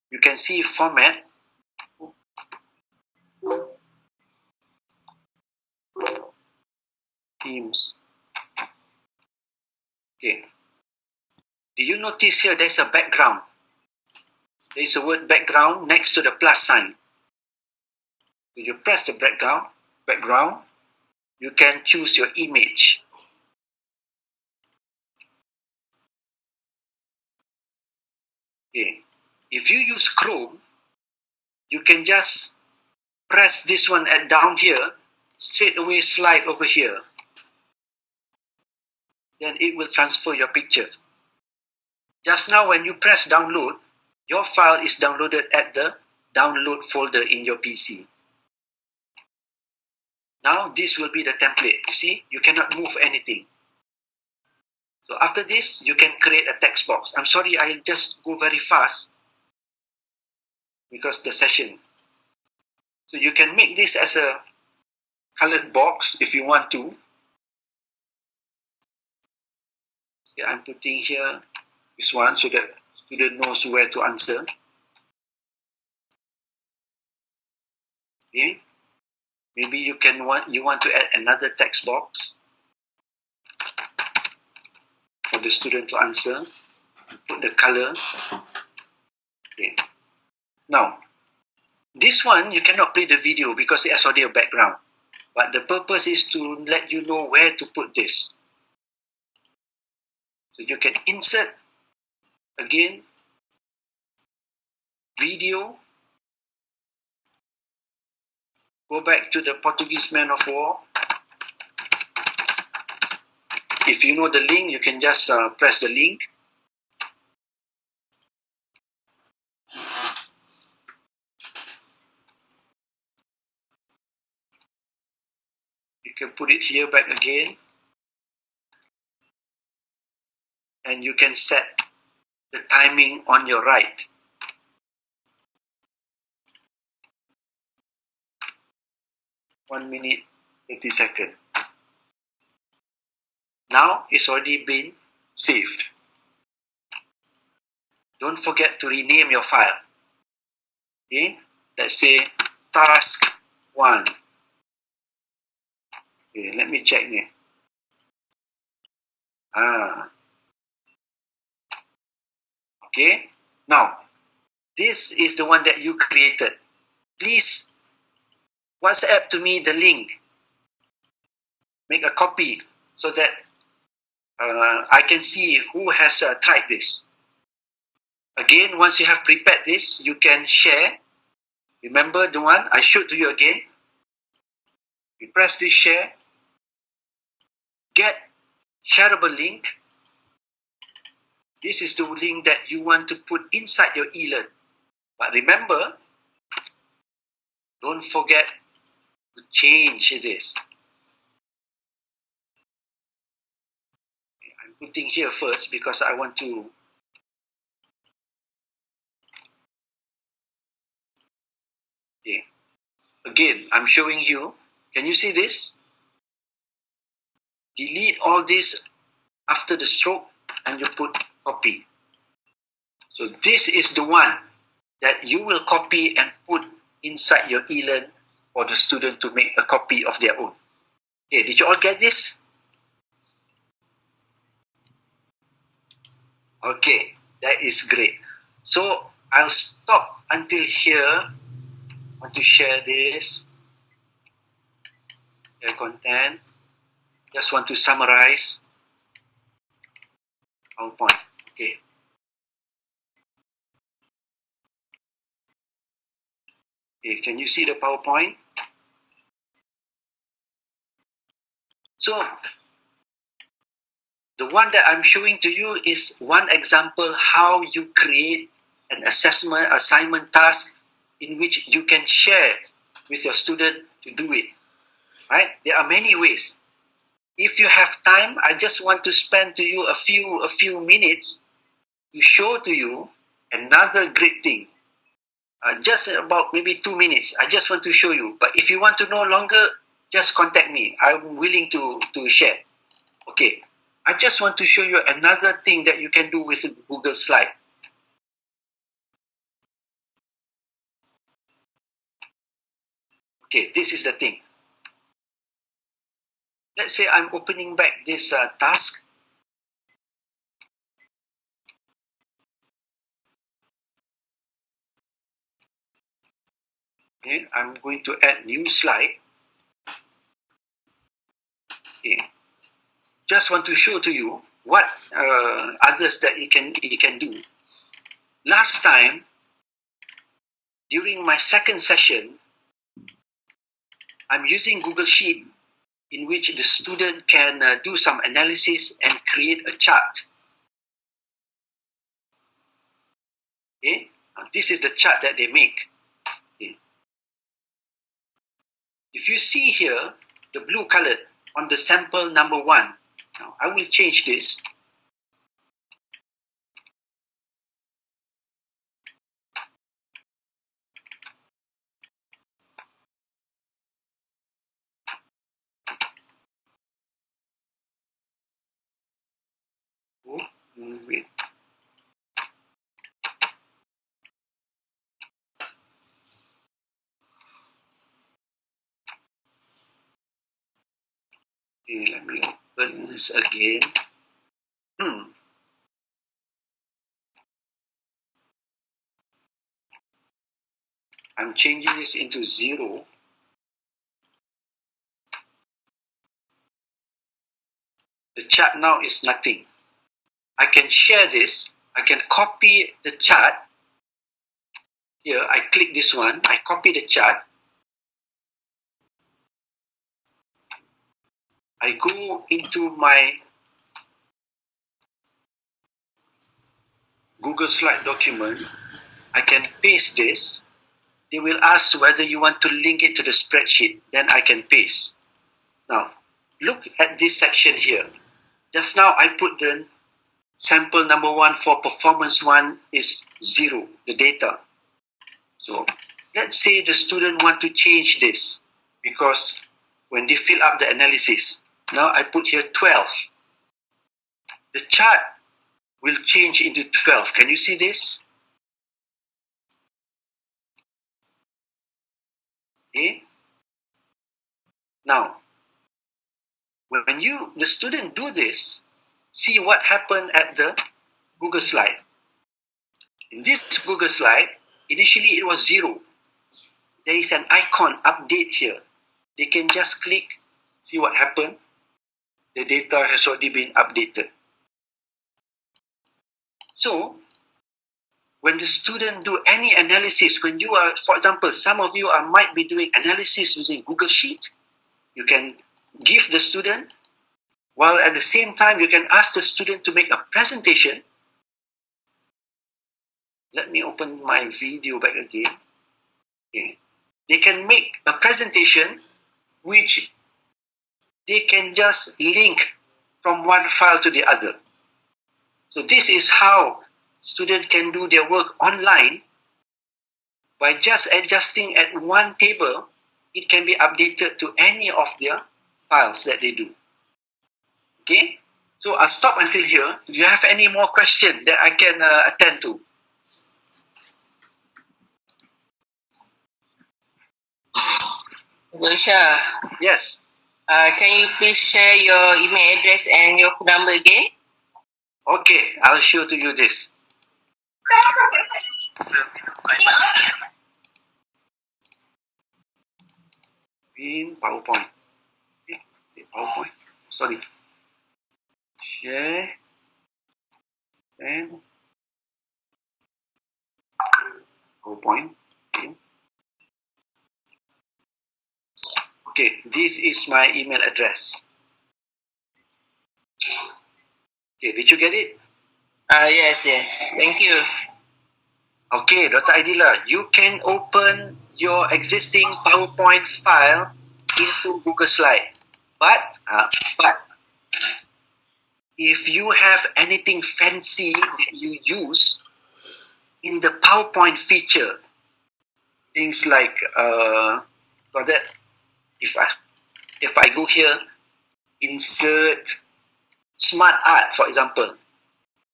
You can see format. Themes. Okay. Do you notice here there's a background? There's a word background next to the plus sign. So you press the background, you can choose your image. Okay. If you use Chrome, you can just press this one at down here, straight away slide over here. Then it will transfer your picture. Just now when you press download, your file is downloaded at the download folder in your PC. Now this will be the template. You see, you cannot move anything. So after this, you can create a text box. I'm sorry, I just go very fast because the session. So you can make this as a colored box if you want to. See, I'm putting here this one so that student knows where to answer. Okay. Maybe you want to add another text box for the student to answer. Put the color. Okay. Now, this one you cannot play the video because it has already a background. But the purpose is to let you know where to put this. So you can insert again video. Go back to the Portuguese Man of War. If you know the link, you can just press the link. You can put it here back again. And you can set the timing on your right. One minute, 30 seconds. Now it's already been saved. Don't forget to rename your file. Okay? let's say task 1. Okay, let me check ni. Okay, now this is the one that you created. Please WhatsApp to me the link. Make a copy so that I can see who has tried this. Again, once you have prepared this, you can share. Remember the one I showed to you again. You press this share. Get shareable link. This is the link that you want to put inside your eLearn. But remember, don't forget to change this. I'm putting here first because I want to. Okay. Again, I'm showing you. Can you see this? Delete all this after the stroke and you put copy. So this is the one that you will copy and put inside your eLearn for the student to make a copy of their own. Okay, did you all get this? Okay, that is great. So I'll stop until here. I want to share this. Share content. Just want to summarize. PowerPoint. Okay. Okay, can you see the PowerPoint? So the one that I'm showing to you is one example how you create an assignment task in which you can share with your student to do it. Right? There are many ways. If you have time, I just want to spend to you a few minutes to show to you another great thing. Just about maybe 2 minutes. I just want to show you. But if you want to know longer, just contact me. I'm willing to share. Okay. I just want to show you another thing that you can do with Google Slide. Okay, this is the thing. Let's say I'm opening back this task. Okay, I'm going to add new slide. Okay. Just want to show to you what others that it can do. Last time, during my second session, I'm using Google Sheet in which the student can do some analysis and create a chart. Okay, this is the chart that they make. Okay. If you see here, the blue colored on the sample number 1. Now, I will change this. Oh, wait. Okay, let me open this again. I'm changing this into 0. The chart now is nothing. I can share this. I can copy the chart. Here, I click this one. I copy the chart. I go into my Google Slide document. I can paste this. They will ask whether you want to link it to the spreadsheet. Then I can paste. Now, look at this section here. Just now, I put the sample number 1 for performance 1 is 0, the data. So, let's say the student want to change this because when they fill up the analysis, now I put here 12. The chart will change into 12. Can you see this? Okay. Now, when the student do this, see what happened at the Google slide. In this Google slide, initially it was 0. There is an icon update here. They can just click, see what happened. The data has already been updated. So, when the student do any analysis, when you are, for example, some of you might be doing analysis using Google Sheet, you can give the student, while at the same time you can ask the student to make a presentation. Let me open my video back again. Okay. They can make a presentation which they can just link from one file to the other. So this is how students can do their work online. By just adjusting at one table, it can be updated to any of their files that they do. Okay? So I'll stop until here. Do you have any more questions that I can attend to? Gulsha, Yes. can you please share your email address and your phone number again? Okay, I'll show to you this. In PowerPoint. Okay, say PowerPoint. Sorry. Share and PowerPoint. Okay. Okay, this is my email address. Okay, did you get it? Yes. Thank you. Okay, Dr. Aidila, you can open your existing PowerPoint file into Google Slide. But if you have anything fancy that you use in the PowerPoint feature, things like for that, if I go here, insert smart art, for example,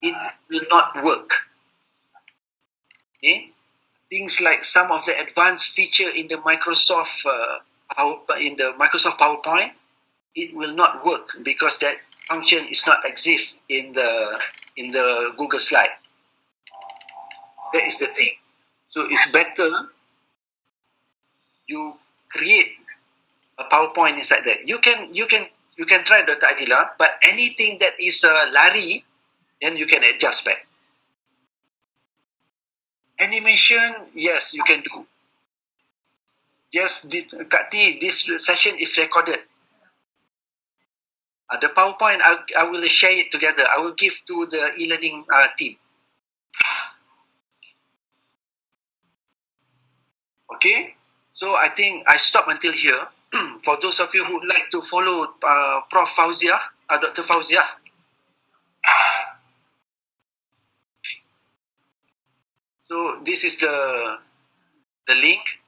it will not work. Okay, things like some of the advanced feature in the Microsoft PowerPoint, it will not work because that function is not exist in the Google Slide. That is the thing. So it's better you create a PowerPoint inside that. You can try, Dr. Adila, but anything that is lari, then you can adjust back. Animation, yes, you can do. Yes, Kak T, this session is recorded. The PowerPoint, I will share it together. I will give to the e-learning team. Okay, so I think I stop until here. For those of you who would like to follow Prof. Fauziah, Dr. Fauziah, so this is the link,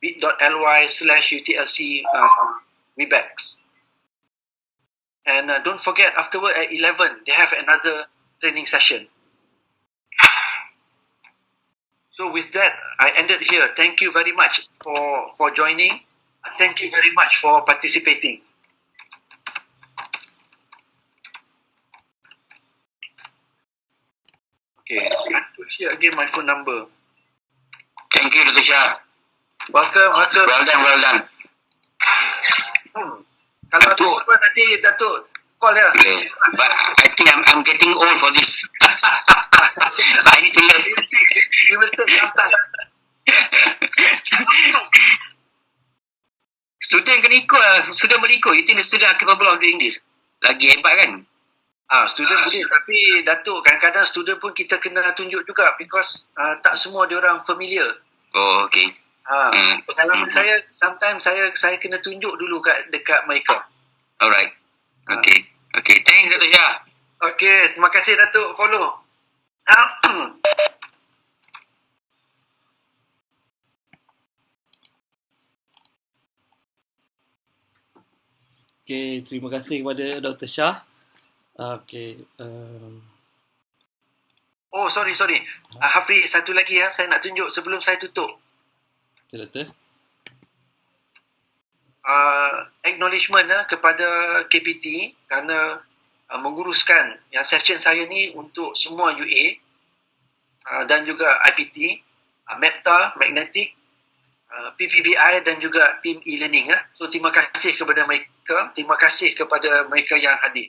bit.ly/UTLC Webex. And don't forget, afterward at 11, they have another training session. So with that, I ended here. Thank you very much for joining. Thank you very much for participating. Okay, I have to share again my phone number. Thank you, Dr. Shah. Welcome. Well done. Kalau ada Datuk. apa nanti Datuk call ya. Okay. But I think I'm getting old for this. But I need to learn. You will take some time. Student kena ikut lah. Student boleh ikut. You think the student are capable of doing this? Lagi hebat kan? Student boleh, tapi Datuk kadang-kadang student pun kita kena tunjuk juga because tak semua dia orang familiar. Oh, okay. Pengalaman saya, sometimes saya kena tunjuk dulu dekat mereka. Alright. Okay. Thanks, Dr. Shah. Okay, terima kasih Datuk follow. Okay, terima kasih kepada Dr. Shah. Okay. Oh, sorry. Hafiz, satu lagi ya. Saya nak tunjuk sebelum saya tutup. Okay, Doktor. acknowledgement kepada KPT kerana menguruskan yang session saya ni untuk semua UA dan juga IPT, MEPTA, Magnetic, PPBI dan juga tim e-learning. So terima kasih kepada mereka, terima kasih kepada mereka yang hadir.